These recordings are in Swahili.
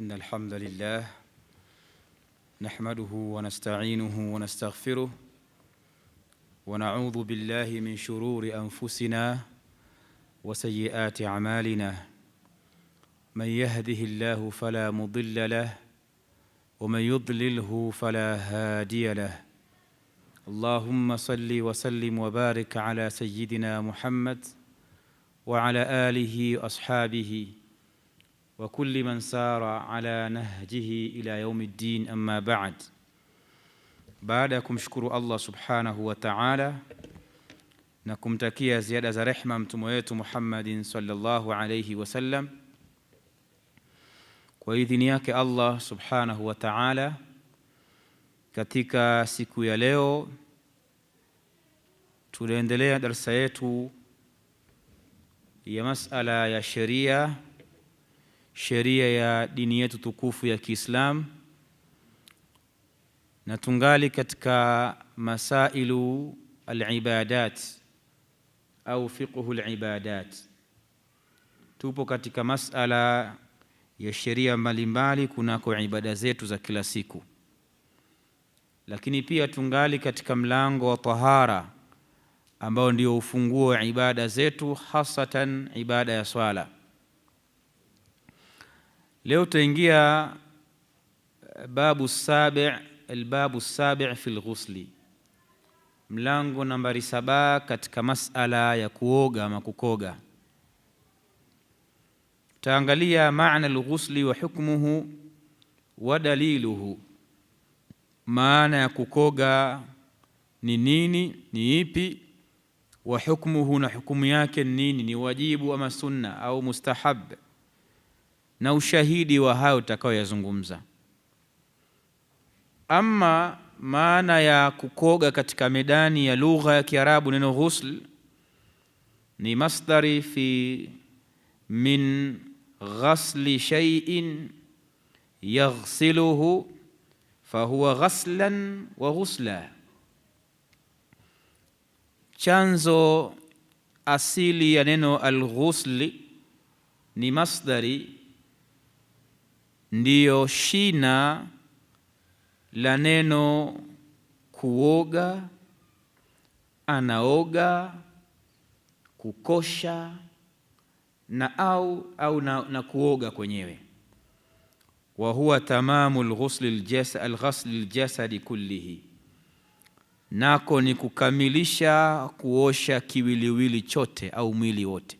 إن الحمد لله نحمده ونستعينه ونستغفره ونعوذ بالله من شرور أنفسنا وسيئات أعمالنا من يهده الله فلا مضل له ومن يضلله فلا هادي له اللهم صل وسلم وبارك على سيدنا محمد وعلى آله وأصحابه وكل من سار على نهجه إلى يوم الدين أما بعد. Baada ya kumshukuru Allah subhanahu wa ta'ala na kumtakia ziada za rehma mtume wetu Muhammadin sallallahu alayhi wasallam, kwa idhini yake Allah subhanahu wa ta'ala, katika siku ya leo tunaendelea darasa yetu ya masala ya sheria ya dini yetu tukufu ya Kiislam, na tungali katika masailu al-ibadat au fiqhu al-ibadat. Tupo katika masala ya sheria mbalimbali kunako ibada zetu za kila siku, lakini pia tungali katika mlango wa tahara ambao ndio ufunguo wa ibada zetu, hasatan ibada ya swala. Leo tutaingia babu sabi' fi al-ghusli, mlango nambari 7 katika masala ya kuoga ama kukoga. Tutaangalia maana al-ghusli wa hukmuhu wa daliluhu, maana ya kukoga ni nini, ni ipi, wa hukmuhu, na hukumu yake nini, ni wajibu ama sunna au mustahab, na ushahidi wa hayo utakaoyazungumza. Ama maana ya kukoga katika medani ya lugha ya Kiarabu, neno ghusl ni masdari fi min ghasli shay'in yaghsiluhu fahuwa ghaslan wa ghusla. Chanzo asili ya neno al-ghusli ni masdari, ndiyo shina la neno kuoga, anaoga, kukosha na kuoga kwenyewe. Wa huwa tamamu al-ghusl al-jasadi kullihi, nako ni kukamilisha kuosha kiwiliwili chote au mwili wote.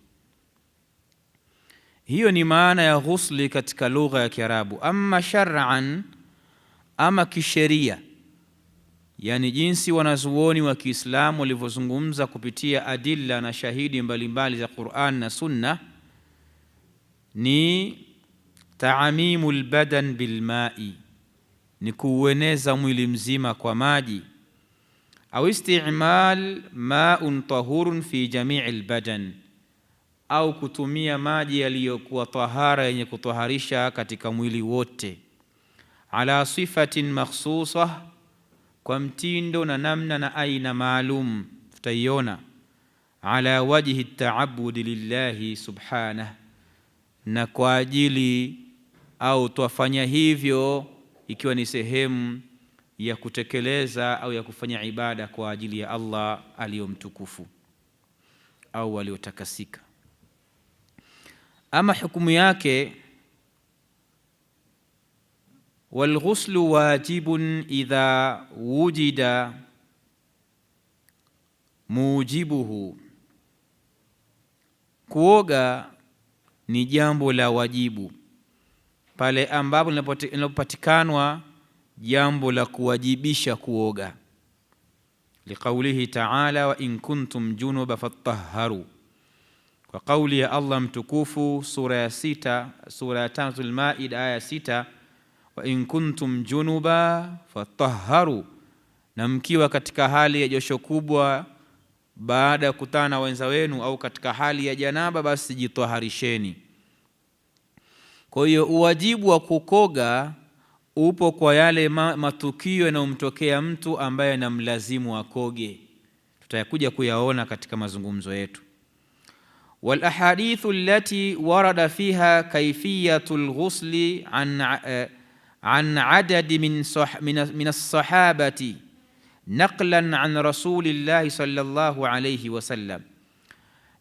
Hiyo ni maana ya ghusli katika lugha ya Kiarabu. Amma shar'an, ama kisheria, yani jinsi wanazuoni wa Kiislamu walivyozungumza kupitia adilla na shahidi mbalimbali za Qur'an na Sunna, ni ta'amimul badan bil ma'i, ni kuueneza mwili mzima kwa maji, au isti'mal ma'un tahurun fi jami'il badan, au kutumia maji yaliyokuwa tahara yenye kutoharisha katika mwili wote, ala sifatin makhsusah, kwa mtindo na namna na aina maalum. Tutaiona ala wajhi ta'abbudi lillahi subhanah, na kwa ajili au tuwafanya hivyo ikiwa ni sehemu ya kutekeleza au ya kufanya ibada kwa ajili ya Allah aliyomtukufu au aliyotakasika. Ama hukumu yake, walghuslu wajibun idha wujida mujibuhu, kuoga ni jambo la wajibu pale ambapo linapopatikanwa jambo la kuwajibisha kuoga. Liqaulihi ta'ala, wa in kuntum junuba fatahharu, kwa kauli ya Allah mtukufu, sura ya 5 al-Maida aya 6, wa in kuntum junuba fatahharu, na mkiwa katika hali ya josho kubwa baada ya kukutana na wenza wenu, au katika hali ya janaba, basi jitaharisheni. Kwa hiyo uwajibu wa kukoga upo kwa yale matukio yanayomtokea mtu ambaye anamlazimu akoge. Tutayakuja kuyaona katika mazungumzo yetu. wal ahadithu allati warada fiha kayfiyatu al-ghusli an adad min as-sahabati naqlan an rasulillahi sallallahu alayhi wasallam,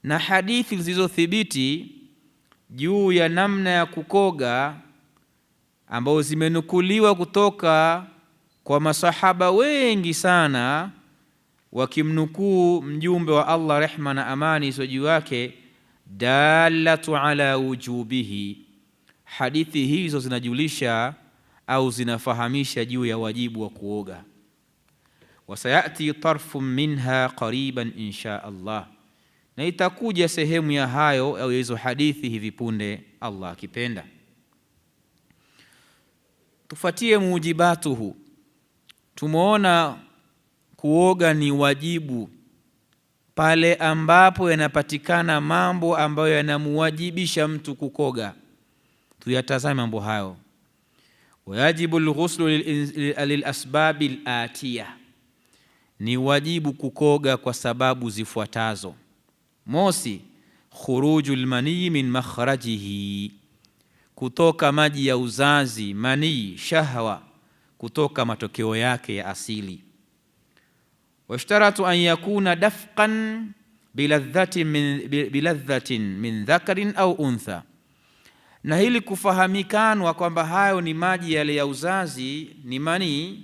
na hadithi zilizothibiti juu ya namna ya kukoga ambao zimenukuliwa kutoka kwa masahaba wengi sana wakimnukuu mjumbe wa Allah, rehma na amani iwe juu yake, dalatu ala wujubihi, hadithi hizo zinajulisha au zinafahamisha juu ya wajibu wa kuoga. Wasayati tarfun minha qariban insha Allah, na itakuja sehemu ya hayo au hizo hadithi hivi punde Allah akipenda. Tufuatie mujibatuhu. Tumeona kuoga ni wajibu pale ambapo yanapatikana mambo ambayo yanamuwajibisha mtu kukoga. Tuyatazame mambo hayo. Wajibu al-ghuslu lil-asbabi al-atiya, ni wajibu kukoga kwa sababu zifuatazo. Mosi, khurujul mani min makhrajihi, kutoka maji ya uzazi, manii, shahwa, kutoka matokeo yake ya asili. Washtaratu an yakuna dafqan biladhatin min dhakarin au untha, na hili kufahamikanwa kwamba hayo ni maji yale ya uzazi, ni manii,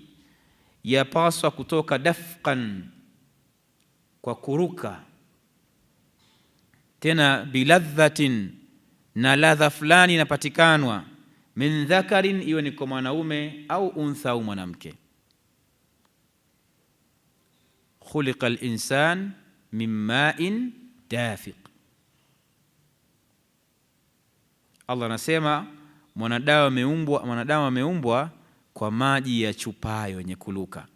yapaswa kutoka dafqan, kwa kuruka, tena biladhatin, na ladha fulani inapatikanwa, min dhakarin, iwe ni kwa mwanaume, au untha, au mwanamke. Khuliqa al-insan min ma'in dafiq, Allah anasema mwanadamu ameumbwa kwa maji ya chupayo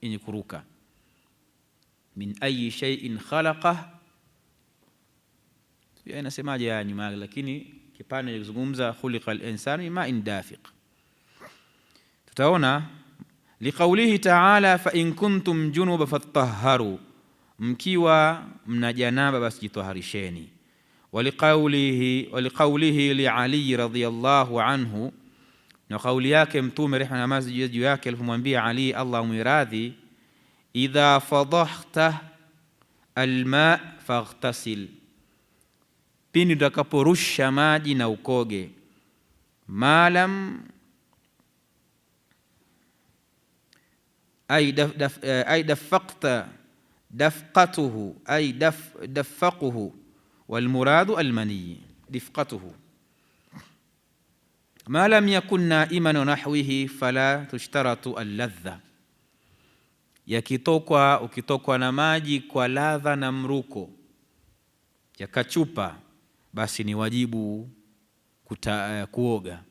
yenye kuruka. Min ayi shay'in khalaqah, inasemaje ya nyuma, lakini kipande kuzungumza khuliqa al-insanu min ma'in dafiq. Tutaona liqaulihi ta'ala, fa in kuntum junuba fatahharu, mkiwa mna janaba basi jitaharisheni. Waliqaulihi li Ali radhiyallahu anhu, na kauli yake Mtume rehma na amani juu yake alipomwambia Ali, Allah muiradhi, idha fadahta alma faghtasil, pindi utakaporusha maji na ukoge. Malam ay dafaqta dafqatuhu ay dafaquhu wal muradu al mani difqatuhu, ma lam yakun na'iman wa nahwihi fala tushtaratu al ladha, ukitokwa na maji kwa ladha na mruko yakachupa, basi ni wajibu kuoga.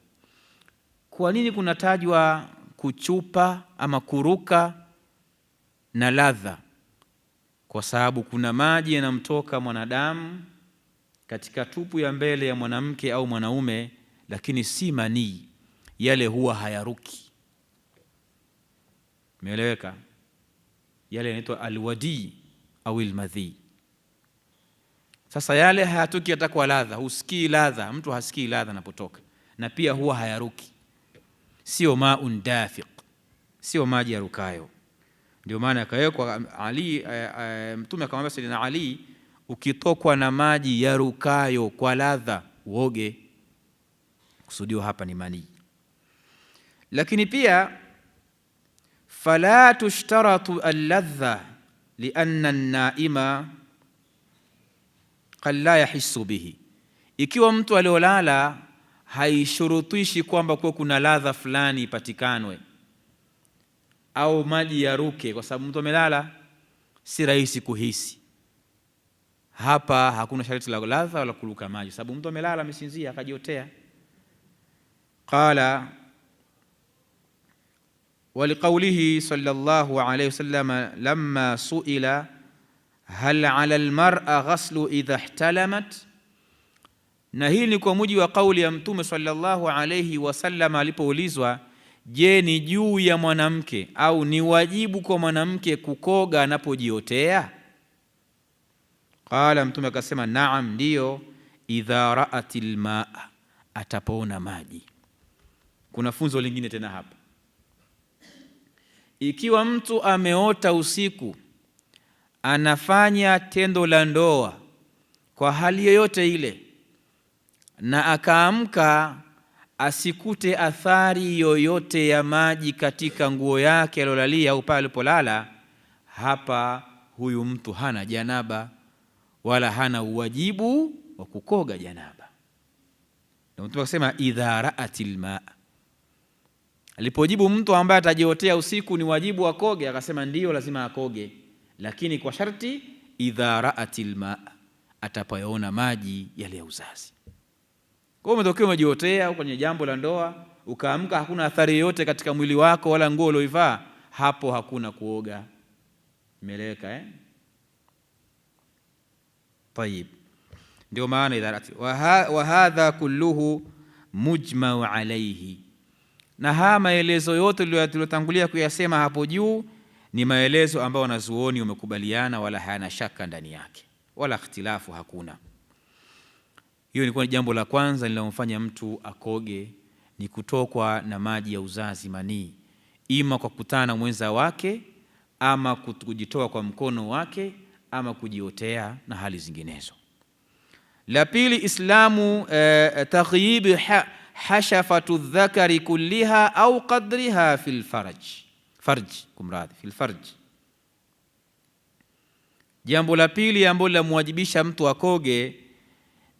Kwa nini kunatajwa kuchupa ama kuruka na ladha? Kwa sababu kuna maji yanamtoka mwanadamu katika tupu ya mbele ya mwanamke au mwanaume, lakini si manii, yale huwa hayaruki. Umeeleweka? Yale yanaitwa alwadi au almadhi. Sasa yale hayatoki hata kwa ladha, husikii ladha, mtu hasikii ladha anapotoka, na pia huwa hayaruki. Sio maun dafiq, sio maji yarukayo. Ndio maana akawekwa Ali, Mtume akamwambia Sayyidina Ali, ukitokwa na maji yarukayo kwa ladha uoge. Kusudio hapa ni mani. Lakini pia fala tushtaratu alladha lianna an-naima qad la yahissu bihi, ikiwa mtu aliolala haishurutishi kwamba kwa kuna ladha fulani ipatikanwe au maji yaruke, kwa sababu mtu amelala si rahisi kuhisi. Hapa hakuna sharti la ladha wala kuruka maji, sababu mtu amelala amesinzia akajiotea. Qala waliqaulihi sallallahu alayhi wasallam lamma suila hal ala almar'a ghaslu idha ihtalamat, na hii ni kwa mujibu wa kauli ya Mtume sallallahu alayhi wasallam alipoulizwa, je, ni juu ya mwanamke au ni wajibu kwa mwanamke kukoga anapojiotea? Qala, Mtume akasema naam, ndiyo, idha ra'atil maa, atapoona maji. Kuna funzo lingine tena hapa. Ikiwa mtu ameota usiku anafanya tendo la ndoa kwa hali yoyote ile, na akaamka asikute athari yoyote ya maji katika nguo yake alolalia au pale alipolala, hapa huyu mtu hana janaba wala hana uwajibu wa kukoga janaba. Na mtu akasema idha ra'atil maa. Alipojibu mtu ambaye atajiotea usiku ni wajibu akoge, akasema ndio, lazima akoge, lakini kwa sharti idha ra'atil maa, atapaona maji yale ya uzazi. Kwa hiyo umetokea umejiotea kwenye jambo la ndoa, ukaamka hakuna athari yoyote katika mwili wako wala nguo ulioivaa, hapo hakuna kuoga. Imeeleweka Tayib. Ndio maana idha ra'atil wa hadha kulluhu mujma'u alayhi. Na haya maelezo yote tuliyotangulia kuyasema hapo juu ni maelezo ambayo wanazuoni wamekubaliana, wala hayana shaka ndani yake, wala ikhtilafu hakuna. Hiyo ilikuwa ni jambo la kwanza linalomfanya mtu akoge, ni kutokwa na maji ya uzazi, manii, ima kwa kukutana na mwenza wake, ama kujitoa kwa mkono wake, ama kujiotea na hali zinginezo. La pili, islamu taghyib hashafatu dhakari kulliha au qadriha fil farj. Jambo la pili ambalo linamwajibisha mtu akoge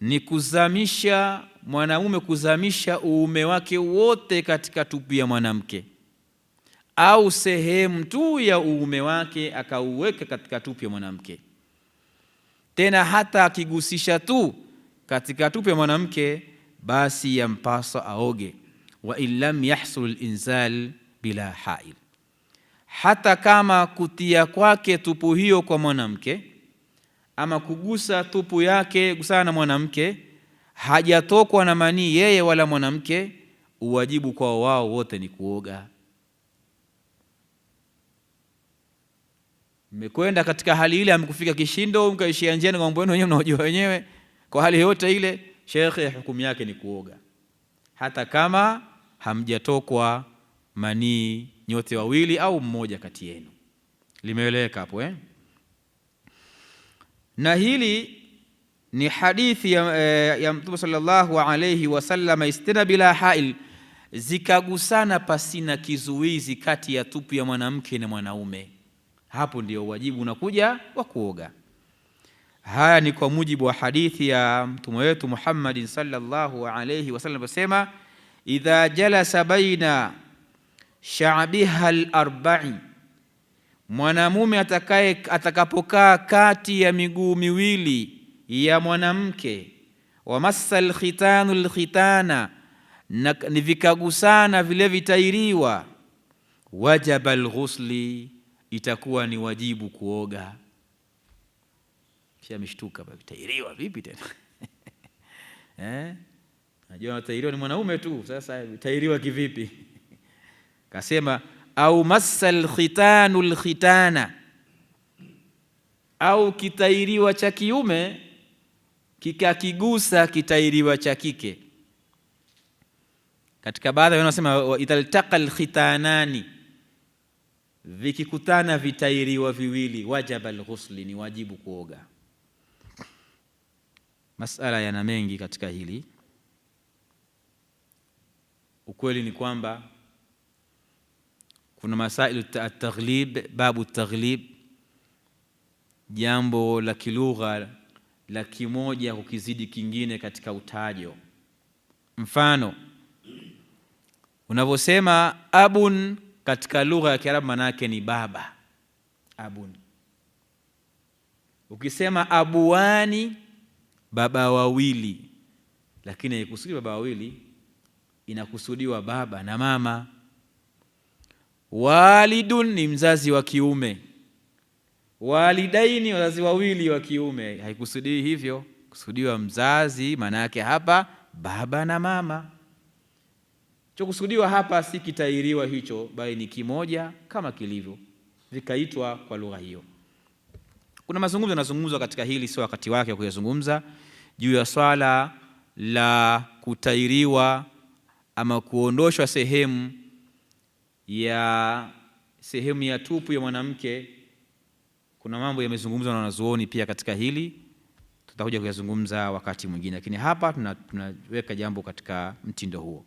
ni kuzamisha mwanamume, kuzamisha uume wake wote katika tupu ya mwanamke, au sehemu tu ya uume wake akauweka katika tupu ya mwanamke. Tena hata akigusisha tu katika tupu ya mwanamke, basi yampasa aoge, wa illam yahsul al-inzal bila hail. Hata kama kutia kwake tupu hiyo kwa mwanamke, ama kugusa tupu yake gusana na mwanamke, hajatokwa na manii yeye wala mwanamke, uwajibu kwa wao wote ni kuoga. Mmekwenda katika hali ile, amekufika kishindo, mkaishia njiani kwa mambo yenu wenyewe mnaojua wenyewe, kwa hali yote ile, shekhe hukumu yake ni kuoga, hata kama hamjatokwa manii nyote wawili au mmoja kati yenu. Limeeleweka hapo Na hili ni hadithi ya Mtume sallallahu alayhi wasallam, istina bila hail, zikagusana pasina kizuizi kati ya tupu ya mwanamke na mwanaume, hapo ndio wajibu unakuja wa kuoga. Haya ni kwa mujibu wa hadithi ya Mtume wetu Muhammad sallallahu alayhi wasallam, basema idha jalasa baina sha'biha al-arba'i, mwanamume atakapokaa kati ya miguu miwili ya mwanamke, wa massal khitanu al-khitana, na vikagusana vile vitairiwa, wajaba al-ghusli, itakuwa ni wajibu kuoga. Kisha mshtuka, vitairiwa vipi tena? Najua vitairiwa ni mwanaume tu, sasa vitairiwa kivipi? Kasema au massal khitanu al-khitana, au kitairiwa cha kiume kikakigusa kitairiwa cha kike. Katika baadhi wanasema italtaqa al-khitanani, vikikutana vitairiwa viwili, wajaba al-ghusli, ni wajibu kuoga. Masala yana mengi katika hili. Ukweli ni kwamba kuna masailu at-taghlib, babu at-taghlib, jambo la kilugha la kimoja kukizidi kingine katika utajo. Mfano, unavyosema abun katika lugha ya Kiarabu manake ni baba, abun. Ukisema abuani, baba wawili, lakini haikusudiwa baba wawili, inakusudiwa baba na mama. Walidun ni mzazi wa kiume, walidaini wazazi wawili wa kiume, haikusudiwi hivyo, kusudiwa mzazi, maana yake hapa baba na mama. Chokusudiwa hapa si kitairiwa hicho, bali ni kimoja kama kilivyo, vikaitwa kwa lugha hiyo. Kuna mazungumzo yanazungumzwa katika hili, sio wakati wake kuyazungumza. juu ya swala la kutairiwa ama kuondoshwa sehemu ya tupu ya mwanamke. Kuna mambo yamezungumzwa na wanazuoni pia katika hili, tutakuja kuyazungumza wakati mwingine, lakini hapa tunaweka jambo katika mtindo huo.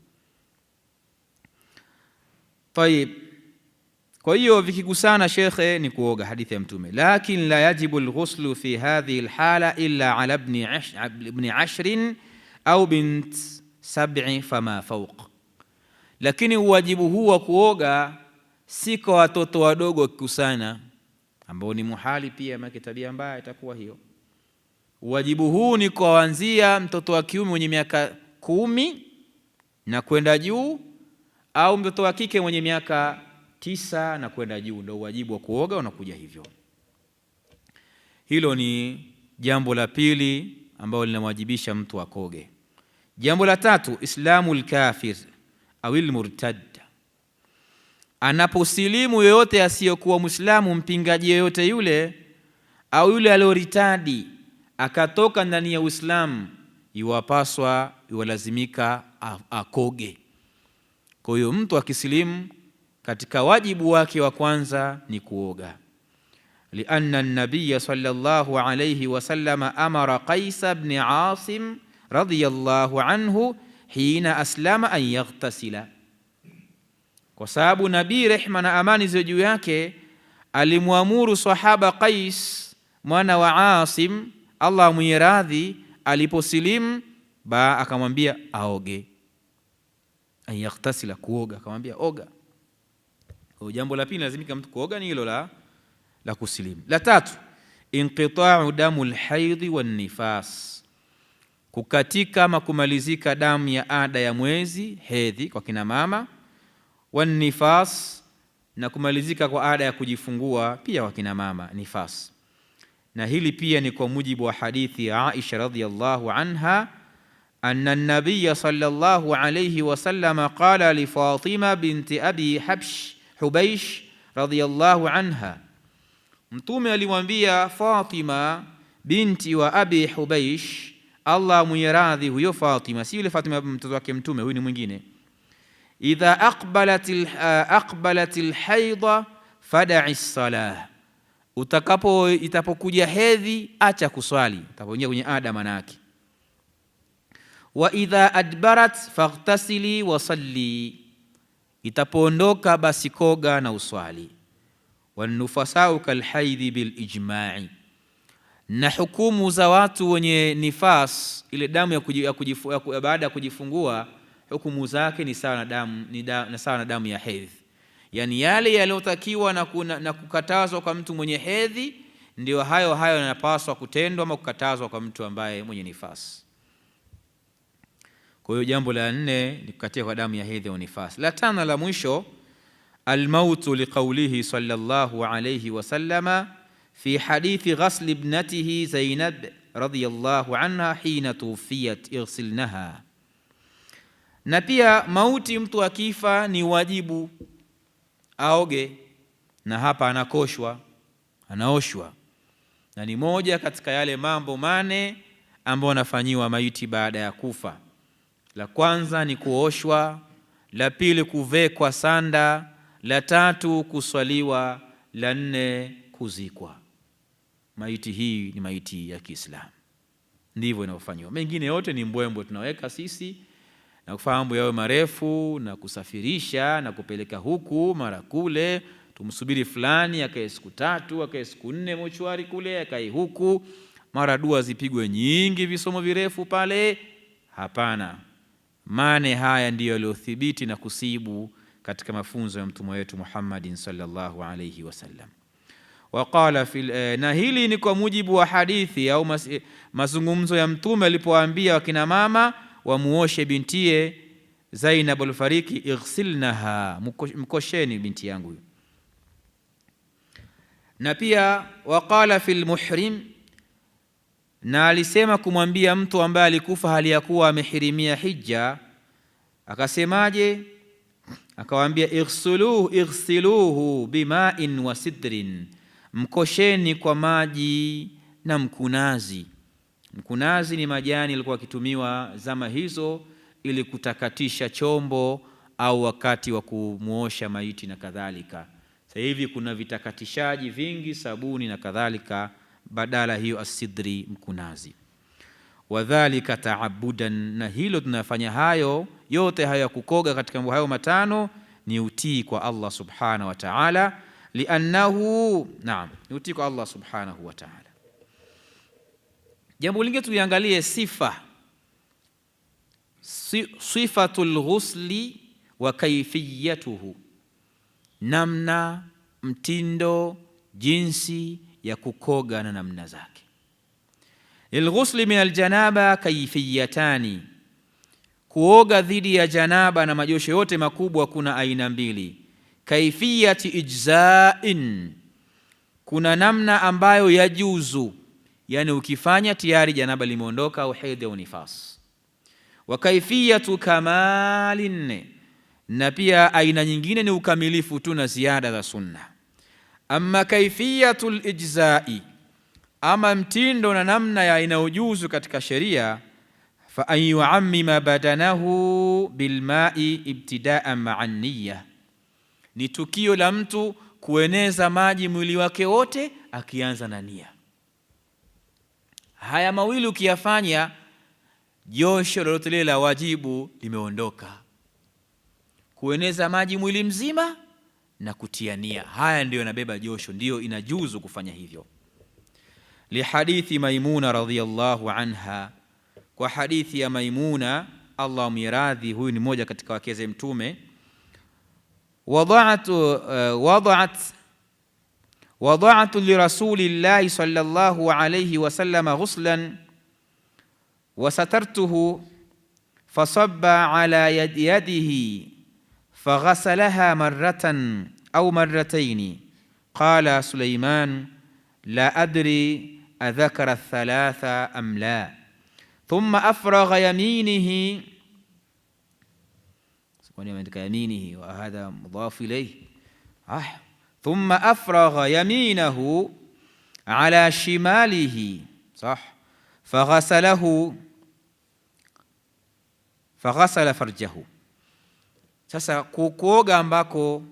Tayib, kwa hiyo vikigusana shekhe ni kuoga, hadithi ya Mtume. Lakin la yajibu alghuslu fi hadhihi alhala illa ala ibn 10 au bint 7 fama fawq. Lakini uwajibu huu wa kuoga si kwa watoto wadogo wakikusana, ambao ni muhali pia, maana tabia mbaya itakuwa hiyo. Uwajibu huu ni kuanzia mtoto wa kiume mwenye miaka 10 na kwenda juu, au mtoto wa kike mwenye miaka 9 na kwenda juu, ndio wajibu wa kuoga unakuja hivyo. Hilo ni jambo la pili ambalo linamwajibisha mtu akoge. Jambo la tatu, islamul kafir au murtad. Anaposilimu yoyote asiyokuwa Muislamu, mpingaji yoyote yule, au yule alioritadi akatoka ndani ya Uislamu, iwalazimika akoge. Kwa hiyo mtu akisilimu, katika wajibu wake wa kwanza ni kuoga. Lianna an-nabiy sallallahu alayhi wasallam amara Qais ibn Asim radiyallahu anhu hina aslama an yaghtasila, kwa sababu nabii rehma na amani ziwe juu yake alimwamuru sahaba Qais mwana wa Asim, Allah mwiradhi, aliposilimu akamwambia aoge. An yaghtasila, kuoga, akamwambia oga. Kwa jambo la pili lazimika mtu kuoga ni hilo la kusilimu. La tatu, inqita'u damul haidhi wan nifas, kukatika ama kumalizika damu ya ada ya mwezi, hedhi kwa kina mama, wan nifas, na kumalizika kwa ada ya kujifungua pia kwa kina mama, nifas. Na hili pia ni kwa mujibu wa hadithi ya Aisha radhiyallahu anha, anna an-nabiy sallallahu alayhi wasallam qala li Fatima binti Abi Hubaish radhiyallahu anha, Mtume alimwambia Fatima binti wa Abi Hubaish, Allah mwiradhi huyo Fatima, si yule Fatima mtoto wake Mtume, huyu ni mwingine. Idha aqbalatil haidha fad'i salah, itapokuja hedhi acha kuswali, utapoingia kwenye ada manake. Wa idha adbarat faghtasili wa salli, itapoondoka basi koga na uswali. Wanufasau kalhaidhi bil ijma'i, na hukumu za watu wenye nifas, ile damu ya baada ya kujifungua, hukumu zake ni sawa na damu, ni sawa na damu ya hedhi. Yani yale yaliyotakiwa na kukatazwa kwa mtu mwenye hedhi, ndio hayo yanapaswa kutendwa ama kukatazwa kwa mtu ambaye mwenye nifas. Kwa hiyo jambo la 4 ni kukatia kwa damu ya hedhi au nifas. La 5 la mwisho, almautu liqaulihi sallallahu alayhi wasallama fi hadithi ghasl ibnatihi Zainab radhiyallahu anha hina tuwfiyat irsilnaha. Na pia mauti, mtu akifa ni wajibu aoge, na hapa anaoshwa, na ni moja katika yale mambo 8 ambayo anafanyiwa maiti baada ya kufa. La kwanza ni kuoshwa, la pili kuvekwa sanda, la 3 kuswaliwa, la 4 kuzikwa. Maiti hii ni maiti ya Kiislamu, ndivyo inavyofanywa. Mengine yote ni mbwembwe tunaweka sisi, na kufanya mambo yawe marefu na kusafirisha na kupeleka huku mara kule, tumsubiri fulani akae siku 3 akae siku 4 mochwari kule, akae huku, mara dua zipigwe nyingi, visomo virefu pale. Hapana, mane haya ndiyo yaliyothibiti na kusibu katika mafunzo ya mtume wetu Muhammadin sallallahu alayhi wasallam. Waqala na hili ni kwa mujibu wa hadithi au mazungumzo ya mtume alipowaambia wakina mama wamuoshe bintie Zainab al-Fariki, ighsilnaha, mkosheni binti yangu. Na pia waqala fil muhrim, na alisema kumwambia mtu ambaye alikufa hali ya kuwa amehirimia hija, akasemaje? Akawaambia ighsiluhu bima'in wa sidrin, mkosheni kwa maji na mkunazi. Mkunazi ni majani yalikuwa yakitumiwa zama hizo ili kutakatisha chombo au wakati wa kumuosha maiti na kadhalika. Sasa hivi kuna vitakatishaji vingi, sabuni na kadhalika, badala hiyo asidri, mkunazi. Wadhalika taabudan, na hilo tunafanya hayo yote hayo kukoga katika mambo hayo matano ni utii kwa Allah subhanahu wa ta'ala, liannahu naam, ni utii kwa Allah subhanahu wa ta'ala. Jambo lingine tuliangalie sifatul ghusli wa kaifiyatuhu, namna, mtindo, jinsi ya kukoga na namna zake. Lilghusli min aljanaba kaifiyatani, kuoga dhidi ya janaba na majosho yote makubwa kuna aina mbili. Kaifiyati ijza'in, kuna namna ambayo yajuzu, yani ukifanya tayari janaba limeondoka au hedhi au nifas. Wa kaifiyatu kamalin, na pia aina nyingine ni ukamilifu tu na ziada za sunna. Amma kaifiyatul ijza'i, ama mtindo na namna ya inayojuzu katika sheria, fa an yu'ammima badanahu bilma'i ibtida'an ma'an niyya, ni tukio la mtu kueneza maji mwili wake wote akianza na nia. Haya mawili ukiyafanya, josho lolote lile la wajibu limeondoka. Kueneza maji mwili mzima na kutia nia, haya ndio yanabeba josho, ndio inajuzu kufanya hivyo. Lihadithi Maimuna radhiyallahu anha, kwa hadithi ya Maimuna, Allah miradhi, huyu ni mmoja katika wakeze Mtume. Wada'tu li rasulillahi sallallahu alayhi wa sallam ghuslan wa satartuhu fasabba ala yadihi faghasalaha marratan au marrataini. Qala Sulaiman la adri adhakara thalatha am la. Thumma afragha yaminihi, yaminihi wa hadha mudhaf ilayhi. Thumma afragha yaminahu ala shimalihi, sah, faghasala farjahu. Sasa kuoga ambako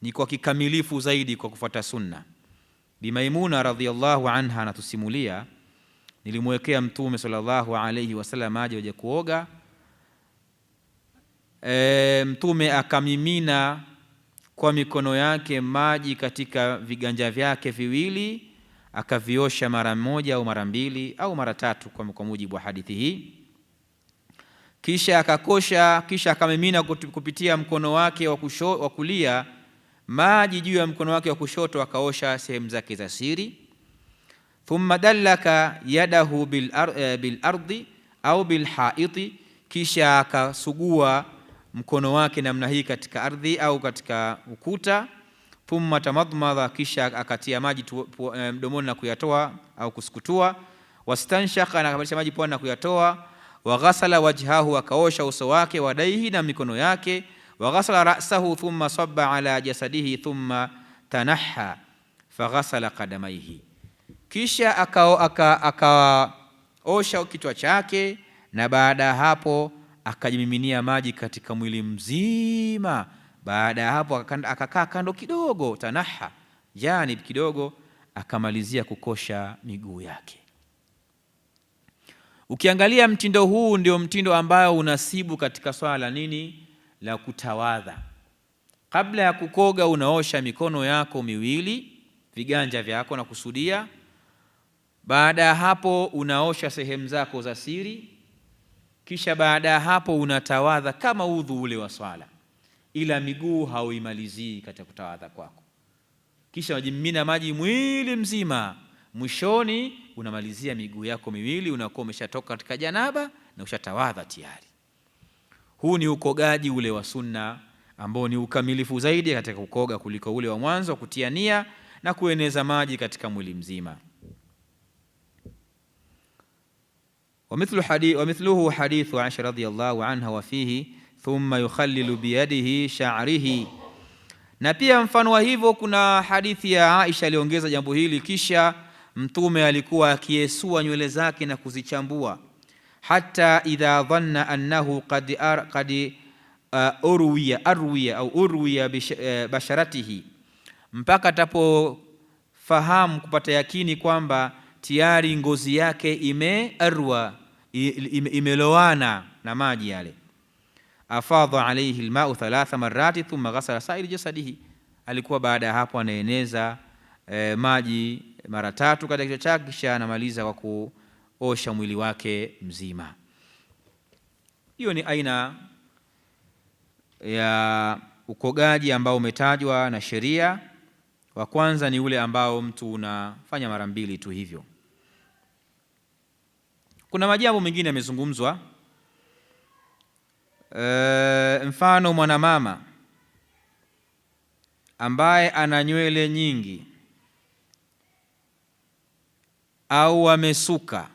ni kwa kikamilifu zaidi kwa kufuata sunna. Bi Maimuna radhiyallahu anha anatusimulia, nilimwekea Mtume sallallahu alayhi wasallam aje kuoga. Mtume akamimina kwa mikono yake maji katika viganja vyake viwili, akaviosha mara moja au mara mbili au mara tatu kwa mujibu wa hadithi hii. Kisha akakosha, kisha akamimina kupitia mkono wake wa kulia maji juu ya mkono wake wa kushoto, akaosha sehemu zake za siri. Thumma dallaka yadahu bil ardi au bil haiti, kisha akasugua mkono wake namna hii katika ardhi au katika ukuta. Thumma tamadmadha, kisha akatia maji mdomoni na kuyatoa au kusukutua. Wastanshaka, na akabadilisha maji puani na kuyatoa. Wa ghasala wajhahu, akaosha uso wake, wadaihi, na mikono yake. Wa ghasala ra'sahu thumma sabba ala jasadihi thumma tanaha faghasala qadamaihi, kisha akaosha kichwa chake, na baada ya hapo akajimiminia maji katika mwili mzima. Baada ya hapo akakaa kando kidogo, tanaha janib kidogo, akamalizia kukosha miguu yake. Ukiangalia mtindo huu ndio mtindo ambao unasibu katika swala la nini, la kutawadha. Kabla ya kukoga unaosha mikono yako miwili, viganja vyako na kusudia. Baada ya hapo unaosha sehemu zako za siri, kisha baada ya hapo unatawadha kama udhu ule wa swala, ila miguu hauimalizii katika kutawadha kwako. Kisha unajimimina maji mwili mzima, mwishoni unamalizia miguu yako miwili, unakuwa umeshatoka katika janaba na ushatawadha tayari. Huu ni ukogaji ule wa sunna ambao ni ukamilifu zaidi katika kukoga kuliko ule wa mwanzo wa kutia nia na kueneza maji katika mwili mzima. ومثله حديث عائشة رضي الله عنها وفيه ثم يخلل بيده شعره. Na pia mfano wa hivyo kuna hadithi ya Aisha aliongeza jambo hili, kisha Mtume alikuwa akiesua nywele zake na kuzichambua, hata idha dhanna annahu qad urwiya basharatihi, mpaka atapofahamu kupata yakini kwamba tayari ngozi yake imelowana na maji yale. Afadha alayhi alma'u 3 marati thumma ghasala sa'ir jasadihi, alikuwa baada ya hapo anaeneza maji mara 3 katika kichwa chake, kisha anamaliza kwa kuosha mwili wake mzima. Hiyo ni aina ya ukogaji ambao umetajwa na sheria. Wa kwanza ni ule ambao mtu unafanya mara 2 tu hivyo. Kuna majambo mengine yamezungumzwa, mfano mwanamama ambaye ana nywele nyingi au amesuka